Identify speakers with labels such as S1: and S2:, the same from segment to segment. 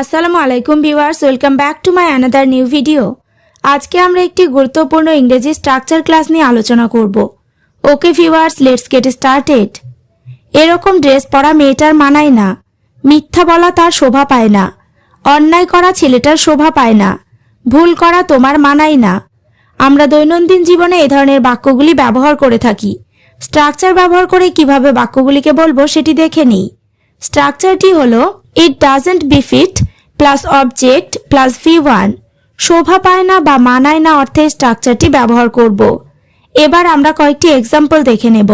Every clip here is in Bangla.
S1: আসসালামু আলাইকুম viewers, welcome back to my another new video. আজকে আমরা একটি গুরুত্বপূর্ণ ইংরেজি স্ট্রাকচার ক্লাস নিয়ে আলোচনা করব। Okay viewers, let's get started. এরকম ড্রেস পরা মেয়েটার মানায় না, মিথ্যা বলা তার শোভা পায় না, অন্যায় করা ছেলেটার শোভা পায় না, ভুল করা তোমার মানায় না। আমরা দৈনন্দিন জীবনে এই ধরনের বাক্যগুলি ব্যবহার করে থাকি। স্ট্রাকচার ব্যবহার করে কিভাবে বাক্যগুলিকে বলবো সেটি দেখে নিই। স্ট্রাকচারটি হলো ইট doesn't বিফিট plus object plus V1। শোভা পায় না বা মানায় না অর্থে স্ট্রাকচারটি ব্যবহার করব। এবার আমরা কয়েকটি এক্সাম্পল দেখে নেব।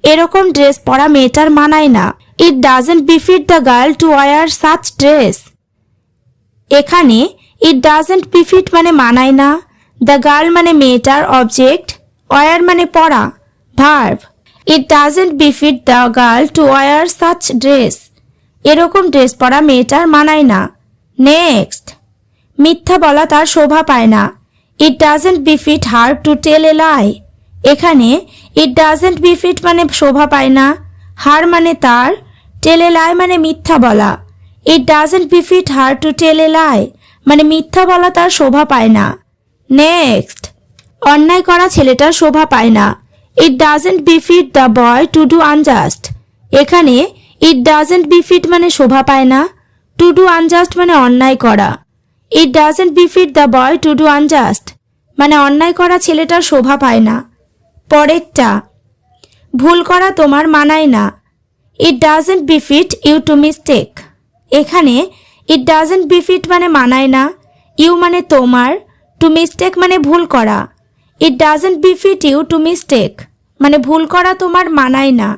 S1: এরকম ড্রেস পরা মেয়েটার মানায় না, it doesn't বিফিট the girl two wire such dress. এখানে ইট ডাজন্ট বিফিট মানে মানায় না, দ্য গার্ল মানে মেয়েটার অবজেক্ট, ওয়্যার মানে পরা verb. It doesn't বিফিট the girl two wire such dress. এরকম ড্রেস পরা মেয়েটার মানায় না। নেক্সট, মিথ্যা বলা তার শোভা পায় না, it doesn't বিফিট her to tell এ লাই। এখানে ইট ডাজন্ট বিফিট মানে শোভা পায় না, হার মানে তার, টেল এ লাই মানে মিথ্যা বলা। ইট ডাজন্ট বিফিট হার টু টেল এ লাই মানে মিথ্যা বলা তার শোভা পায় না। নেক্সট, অন্যায় করা ছেলেটার শোভা পায় না, it doesn't বিফিট the boy to do unjust. এখানে ইট ডাজন্ট বিফিট মানে শোভা পায় না, টু ডু আনজাস্ট মানে অন্যায় করা। It doesn't বিফিট the boy to do unjust মানে অন্যায় করা ছেলেটার শোভা পায় না। পরেরটা, ভুল করা তোমার মানায় না, it doesn't befit you to mistake. এখানে ইট ডাজন্ট বিফিট মানে মানায় না, ইউ মানে তোমার, টু মিস্টেক মানে ভুল করা। It doesn't befit you to mistake মানে ভুল করা তোমার মানায় না।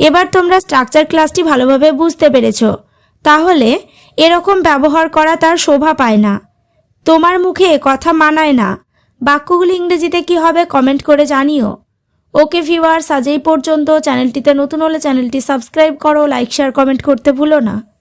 S1: এবার তোমরা স্ট্রাকচার ক্লাসটি ভালোভাবে বুঝতে পেরেছ। তাহলে এরকম ব্যবহার করা তার শোভা পায় না, তোমার মুখে এ কথা মানায় না, বাক্যগুলি ইংরেজিতে কি হবে কমেন্ট করে জানিও। ওকে ভিউয়ার্স, আজ এই পর্যন্ত। চ্যানেলটিতে নতুন হলে চ্যানেলটি সাবস্ক্রাইব করো, লাইক শেয়ার কমেন্ট করতে ভুলো না।